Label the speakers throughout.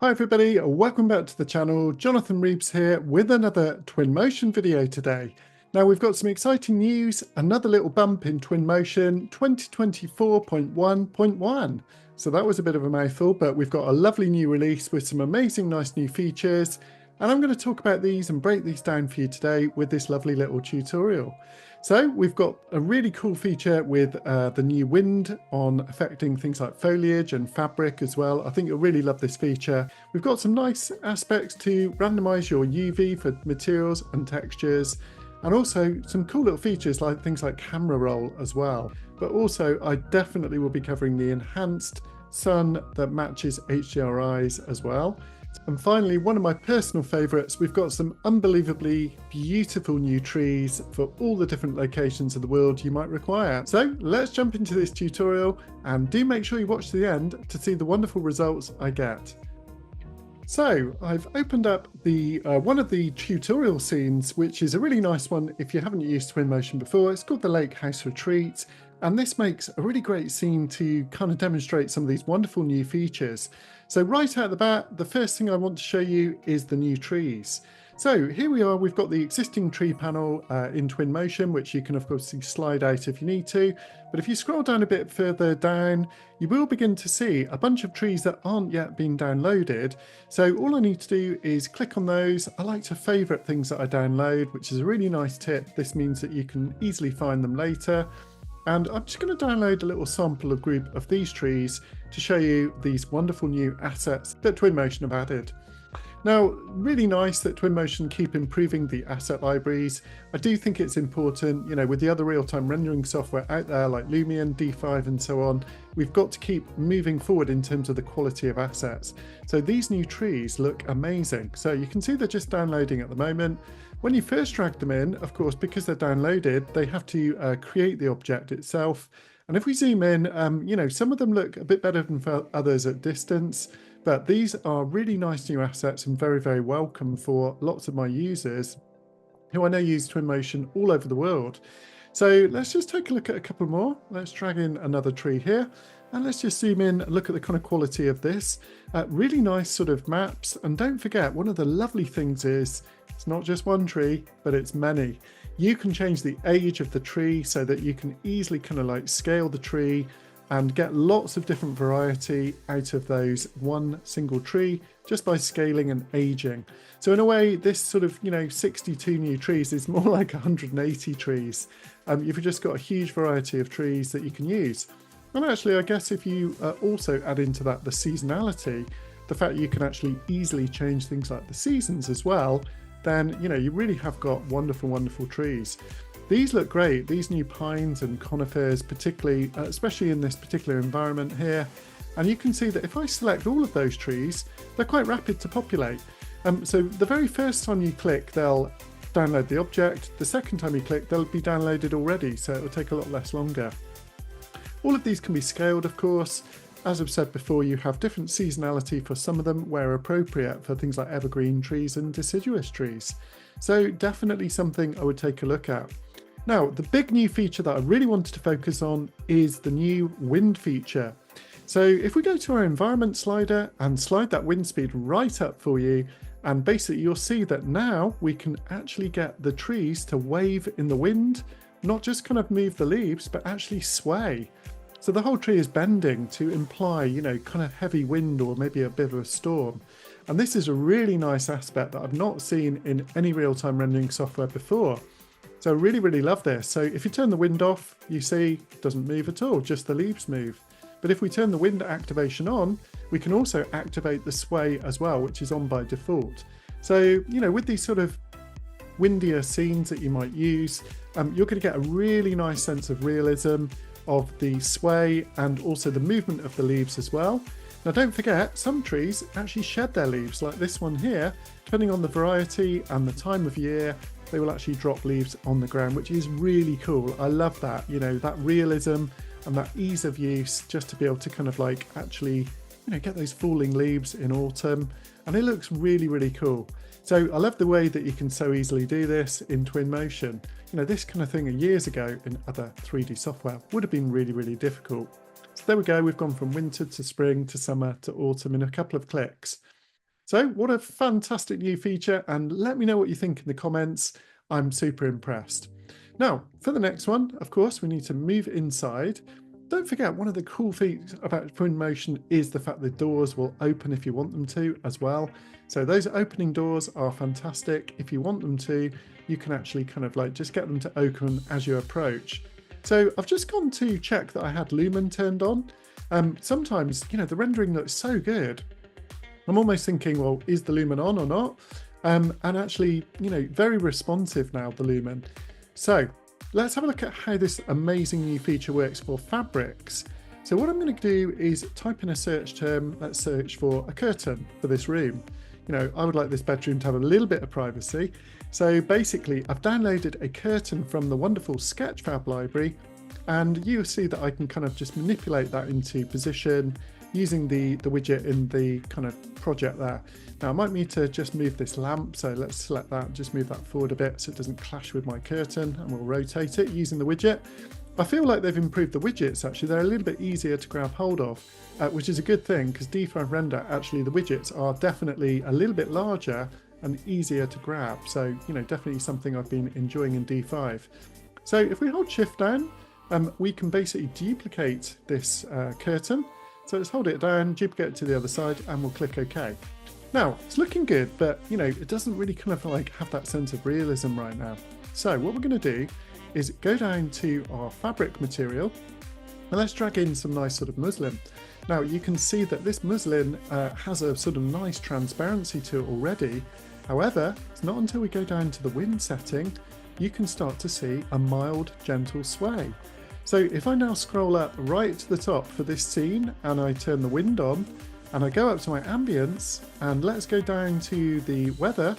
Speaker 1: Hi everybody, welcome back to the channel. Jonathan Reeves here with another Twinmotion video today. Now we've got some exciting news, another little bump in Twinmotion 2024.1.1. So that was a bit of a mouthful, but we've got a lovely new release with some amazing nice new features. And I'm going to talk about these and break these down for you today with this lovely little tutorial. So we've got a really cool feature with the new wind on affecting things like foliage and fabric as well. I think you'll really love this feature. We've got some nice aspects to randomize your UV for materials and textures, and also some cool little features like things like camera roll as well. But also I definitely will be covering the enhanced sun that matches HDRIs as well. And finally, one of my personal favourites, we've got some unbelievably beautiful new trees for all the different locations of the world you might require. So let's jump into this tutorial, and do make sure you watch to the end to see the wonderful results I get. So I've opened up the one of the tutorial scenes, which is a really nice one if you haven't used Twinmotion before. It's called the Lake House Retreat. And this makes a really great scene to kind of demonstrate some of these wonderful new features. So right out the bat, the first thing I want to show you is the new trees. So here we are, we've got the existing tree panel in Twinmotion, which you can of course slide out if you need to. But if you scroll down a bit further down, you will begin to see a bunch of trees that aren't yet been downloaded. So all I need to do is click on those. I like to favorite things that I download, which is a really nice tip. This means that you can easily find them later. And I'm just going to download a little sample of group of these trees to show you these wonderful new assets that Twinmotion have added. Now, really nice that Twinmotion keep improving the asset libraries. I do think it's important, you know, with the other real-time rendering software out there like Lumion, D5 and so on, we've got to keep moving forward in terms of the quality of assets. So these new trees look amazing. So you can see they're just downloading at the moment. When you first drag them in, of course, because they're downloaded, they have to create the object itself. And if we zoom in, you know, some of them look a bit better than for others at distance, but these are really nice new assets and very, very welcome for lots of my users who I know use Twinmotion all over the world. So let's just take a look at a couple more. Let's drag in another tree here. And let's just zoom in and look at the kind of quality of this. Really nice sort of maps. And don't forget, one of the lovely things is it's not just one tree, but it's many. You can change the age of the tree so that you can easily kind of like scale the tree and get lots of different variety out of those one single tree just by scaling and aging. So in a way, this sort of, you know, 62 new trees is more like 180 trees. You've just got a huge variety of trees that you can use. And actually, I guess if you also add into that the seasonality, the fact you can actually easily change things like the seasons as well, then, you know, you really have got wonderful, wonderful trees. These look great, these new pines and conifers, particularly, especially in this particular environment here. And you can see that if I select all of those trees, they're quite rapid to populate. So the very first time you click, they'll download the object. The second time you click, they'll be downloaded already, so it'll take a lot less longer. All of these can be scaled, of course. As I've said before, you have different seasonality for some of them where appropriate for things like evergreen trees and deciduous trees. So definitely something I would take a look at. Now, the big new feature that I really wanted to focus on is the new wind feature. So if we go to our environment slider and slide that wind speed right up for you, and basically you'll see that now we can actually get the trees to wave in the wind, not just kind of move the leaves, but actually sway. So the whole tree is bending to imply, you know, kind of heavy wind or maybe a bit of a storm. And this is a really nice aspect that I've not seen in any real-time rendering software before. So I really, really love this. So if you turn the wind off, you see it doesn't move at all, just the leaves move. But if we turn the wind activation on, we can also activate the sway as well, which is on by default. So, you know, with these sort of windier scenes that you might use, you're going to get a really nice sense of realism of the sway and also the movement of the leaves as well. Now don't forget, some trees actually shed their leaves, like this one here. Depending on the variety and the time of year, they will actually drop leaves on the ground, which is really cool. I love that, you know, that realism and that ease of use, just to be able to kind of like actually, you know, get those falling leaves in autumn. And it looks really, really cool. So I love the way that you can so easily do this in Twinmotion. You know, this kind of thing years ago in other 3D software would have been really, really difficult. So there we go, we've gone from winter to spring to summer to autumn in a couple of clicks. So what a fantastic new feature, and let me know what you think in the comments. I'm super impressed. Now, for the next one, of course, we need to move inside. Don't forget, one of the cool things about Twinmotion is the fact the doors will open if you want them to as well. So those opening doors are fantastic. If you want them to, you can actually kind of like just get them to open as you approach. So I've just gone to check that I had Lumen turned on. Sometimes, the rendering looks so good. I'm almost thinking, well, is the Lumen on or not? And actually, very responsive now, the Lumen. So let's have a look at how this amazing new feature works for fabrics. So what I'm going to do is type in a search term. Let's search for a curtain for this room. I would like this bedroom to have a little bit of privacy. So basically, I've downloaded a curtain from the wonderful Sketchfab library, and you'll see that I can kind of just manipulate that into position using the widget in the kind of project there. Now I might need to just move this lamp, so let's select that, just move that forward a bit so it doesn't clash with my curtain, and we'll rotate it using the widget. I feel like they've improved the widgets actually. They're a little bit easier to grab hold of, which is a good thing, because D5 Render, actually the widgets are definitely a little bit larger and easier to grab. So, definitely something I've been enjoying in D5. So if we hold Shift down, we can basically duplicate this curtain. So let's hold it down, duplicate it to the other side, and we'll click OK. Now, it's looking good, but it doesn't really kind of like have that sense of realism right now. So what we're going to do is go down to our fabric material, and let's drag in some nice sort of muslin. Now you can see that this muslin has a sort of nice transparency to it already. However, it's not until we go down to the wind setting, you can start to see a mild, gentle sway. So if I now scroll up right to the top for this scene, and I turn the wind on, and I go up to my ambience, and let's go down to the weather,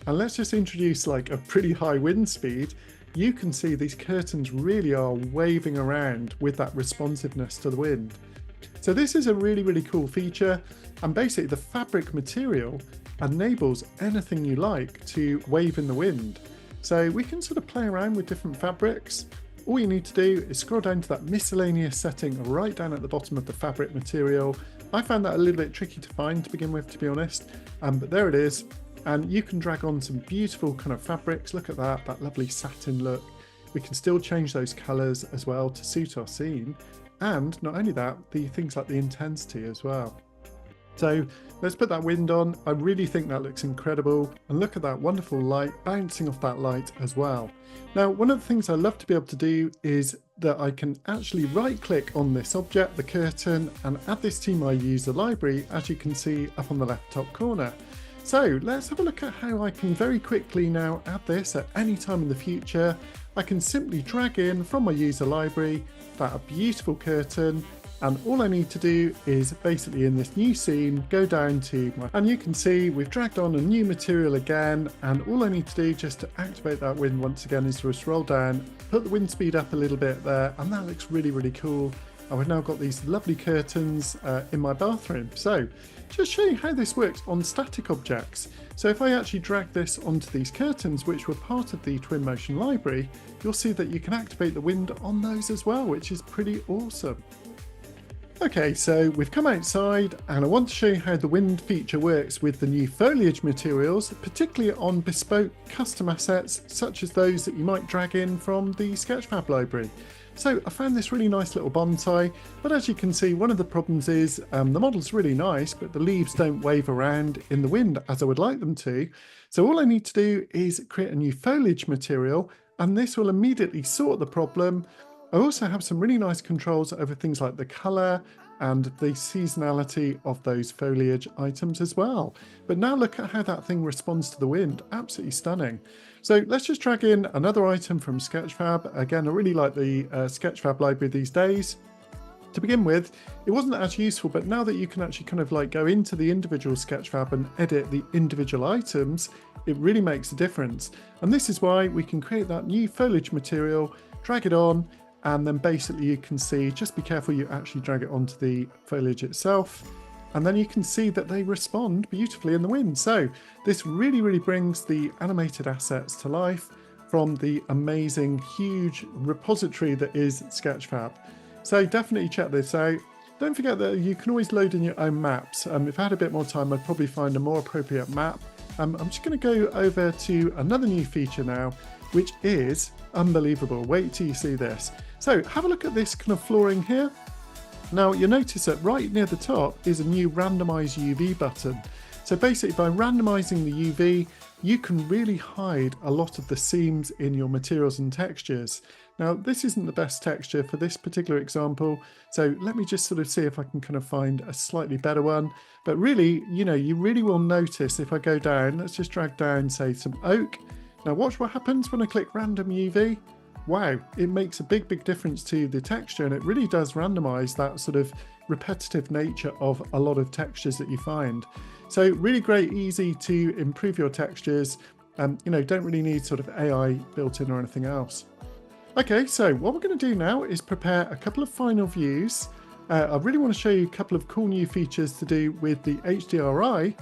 Speaker 1: and let's just introduce like a pretty high wind speed, you can see these curtains really are waving around with that responsiveness to the wind. So this is a really, really cool feature, and basically the fabric material enables anything you like to wave in the wind. So we can sort of play around with different fabrics. All you need to do is scroll down to that miscellaneous setting right down at the bottom of the fabric material. I found that a little bit tricky to find to begin with, to be honest, but there it is. And you can drag on some beautiful kind of fabrics. Look at that lovely satin look. We can still change those colors as well to suit our scene. And not only that, the things like the intensity as well. So let's put that wind on. I really think that looks incredible. And look at that wonderful light bouncing off that light as well. Now, one of the things I love to be able to do is that I can actually right click on this object, the curtain, and add this to my user library, as you can see up on the left top corner. So let's have a look at how I can very quickly now add this at any time in the future. I can simply drag in from my user library that beautiful curtain, and all I need to do is basically in this new scene go down to my, and you can see we've dragged on a new material again, and all I need to do just to activate that wind once again is to scroll down, put the wind speed up a little bit there, and that looks really, really cool. And we've now got these lovely curtains in my bathroom. So just show you how this works on static objects. So if I actually drag this onto these curtains, which were part of the Twinmotion library, you'll see that you can activate the wind on those as well, which is pretty awesome. Okay, so we've come outside, and I want to show you how the wind feature works with the new foliage materials, particularly on bespoke custom assets such as those that you might drag in from the Sketchfab library. So I found this really nice little bonsai, but as you can see, one of the problems is the model's really nice, but the leaves don't wave around in the wind as I would like them to. So all I need to do is create a new foliage material, and this will immediately sort the problem. I also have some really nice controls over things like the color and the seasonality of those foliage items as well. But now look at how that thing responds to the wind. Absolutely stunning. So let's just drag in another item from Sketchfab. Again, I really like the Sketchfab library these days. To begin with, it wasn't as useful, but now that you can actually kind of like go into the individual Sketchfab and edit the individual items, it really makes a difference. And this is why we can create that new foliage material, drag it on, and then basically you can see, just be careful you actually drag it onto the foliage itself, and then you can see that they respond beautifully in the wind. So this really, really brings the animated assets to life from the amazing, huge repository that is Sketchfab. So definitely check this out. don't forget that you can always load in your own maps. If I had a bit more time, I'd probably find a more appropriate map. I'm just going to go over to another new feature now, which is unbelievable. Wait till you see this. So have a look at this kind of flooring here. Now you'll notice that right near the top is a new randomize UV button. So basically by randomizing the UV, you can really hide a lot of the seams in your materials and textures. Now this isn't the best texture for this particular example, so let me just sort of see if I can kind of find a slightly better one. But really, you really will notice if I go down, let's just drag down, say, some oak. Now watch what happens when I click random UV. Wow, it makes a big difference to the texture, and it really does randomize that sort of repetitive nature of a lot of textures that you find. So really great, easy to improve your textures. Don't really need sort of AI built in or anything else. Okay, so what we're going to do now is prepare a couple of final views. I really want to show you a couple of cool new features to do with the HDRI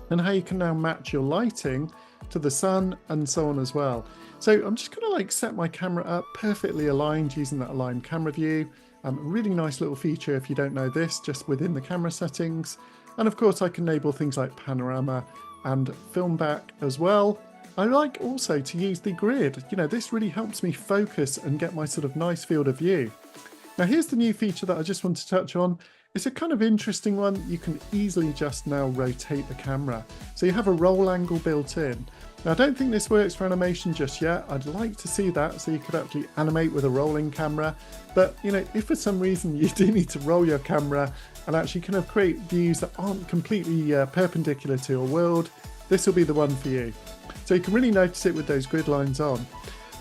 Speaker 1: and how you can now match your lighting to the sun and so on as well. So I'm just going to like set my camera up perfectly aligned using that aligned camera view. A really nice little feature if you don't know this, just within the camera settings. And of course I can enable things like panorama and film back as well. I like also to use the grid. This really helps me focus and get my sort of nice field of view. Now here's the new feature that I just want to touch on. It's a kind of interesting one. You can easily just now rotate the camera. So you have a roll angle built in. Now I don't think this works for animation just yet. I'd like to see that so you could actually animate with a rolling camera. But if for some reason you do need to roll your camera and actually kind of create views that aren't completely perpendicular to your world, this will be the one for you. So you can really notice it with those grid lines on.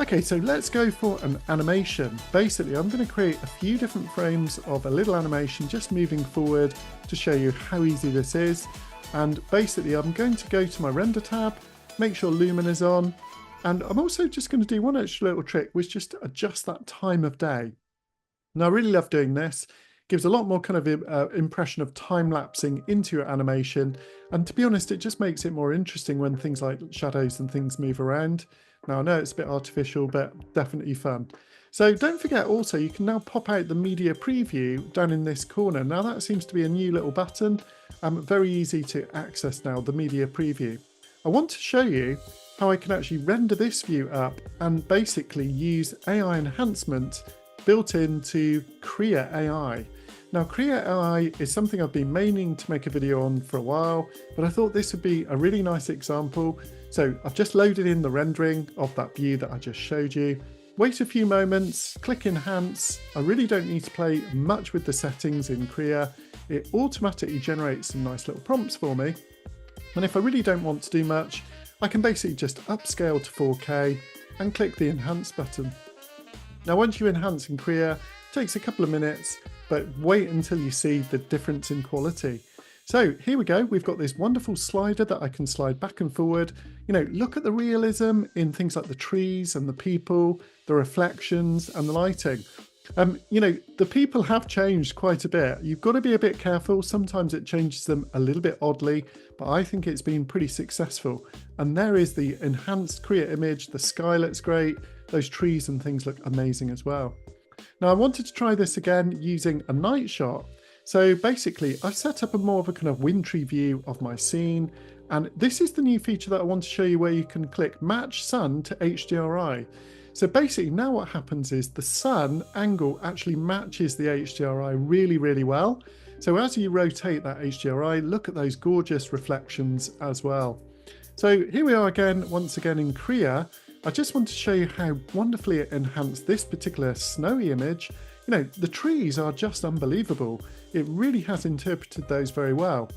Speaker 1: Okay, so let's go for an animation. Basically, I'm going to create a few different frames of a little animation just moving forward to show you how easy this is. And basically, I'm going to go to my render tab, make sure lumen is on, and I'm also just going to do one extra little trick, which is just adjust that time of day. Now, I really love doing this. Gives a lot more kind of impression of time lapsing into your animation, and to be honest, it just makes it more interesting when things like shadows and things move around. Now I know it's a bit artificial, but definitely fun. So don't forget also you can now pop out the media preview down in this corner. Now that seems to be a new little button, very easy to access now, the media preview. I want to show you how I can actually render this view up and basically use AI enhancement built into Krea AI. Now Krea AI is something I've been meaning to make a video on for a while, but I thought this would be a really nice example. So I've just loaded in the rendering of that view that I just showed you. Wait a few moments, click enhance. I really don't need to play much with the settings in Krea. It automatically generates some nice little prompts for me. And if I really don't want to do much, I can basically just upscale to 4K and click the enhance button. Now once you enhance in Krea, it takes a couple of minutes, but wait until you see the difference in quality. So here we go, we've got this wonderful slider that I can slide back and forward. Look at the realism in things like the trees and the people, the reflections and the lighting. The people have changed quite a bit. You've got to be a bit careful. Sometimes it changes them a little bit oddly, but I think it's been pretty successful. And there is the enhanced Krea image. The sky looks great. Those trees and things look amazing as well. Now I wanted to try this again using a night shot. So basically I've set up a more of a kind of wintry view of my scene. And this is the new feature that I want to show you where you can click match sun to HDRI. So basically now what happens is the sun angle actually matches the HDRI really well. So as you rotate that HDRI, look at those gorgeous reflections as well. So here we are again, once again in Krea. I just want to show you how wonderfully it enhanced this particular snowy image. The trees are just unbelievable. It really has interpreted those very well.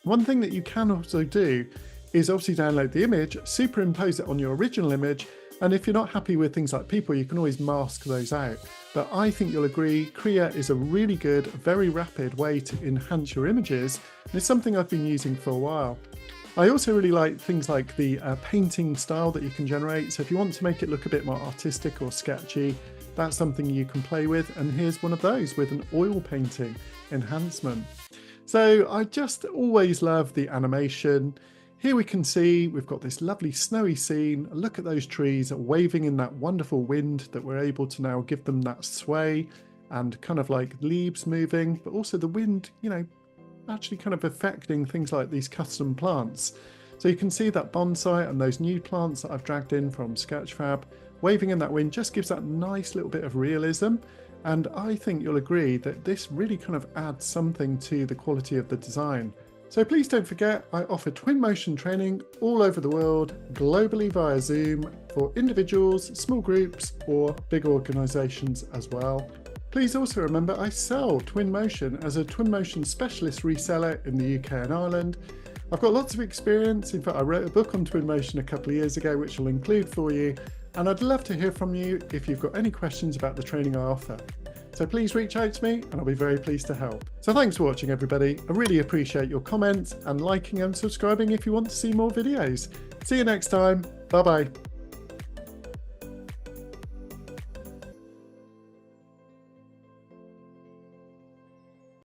Speaker 1: One thing that you can also do is obviously download the image, superimpose it on your original image, and if you're not happy with things like people, you can always mask those out. But I think you'll agree, Krea is a really good, very rapid way to enhance your images, and it's something I've been using for a while. I also really like things like the painting style that you can generate. So if you want to make it look a bit more artistic or sketchy, that's something you can play with. And here's one of those with an oil painting enhancement. So I just always love the animation. Here we can see we've got this lovely snowy scene. Look at those trees waving in that wonderful wind that we're able to now give them that sway. and kind of like leaves moving, but also the wind, actually kind of affecting things like these custom plants. So you can see that bonsai and those new plants that I've dragged in from Sketchfab waving in that wind just gives that nice little bit of realism. And I think you'll agree that this really kind of adds something to the quality of the design. So please don't forget, I offer Twinmotion training all over the world, globally via Zoom, for individuals, small groups, or big organizations as well. Please also remember I sell Twinmotion as a Twinmotion specialist reseller in the UK and Ireland. I've got lots of experience. In fact, I wrote a book on Twinmotion a couple of years ago, which I'll include for you. And I'd love to hear from you if you've got any questions about the training I offer. So please reach out to me and I'll be very pleased to help. So thanks for watching, everybody. I really appreciate your comments and liking and subscribing if you want to see more videos. See you next time. Bye-bye.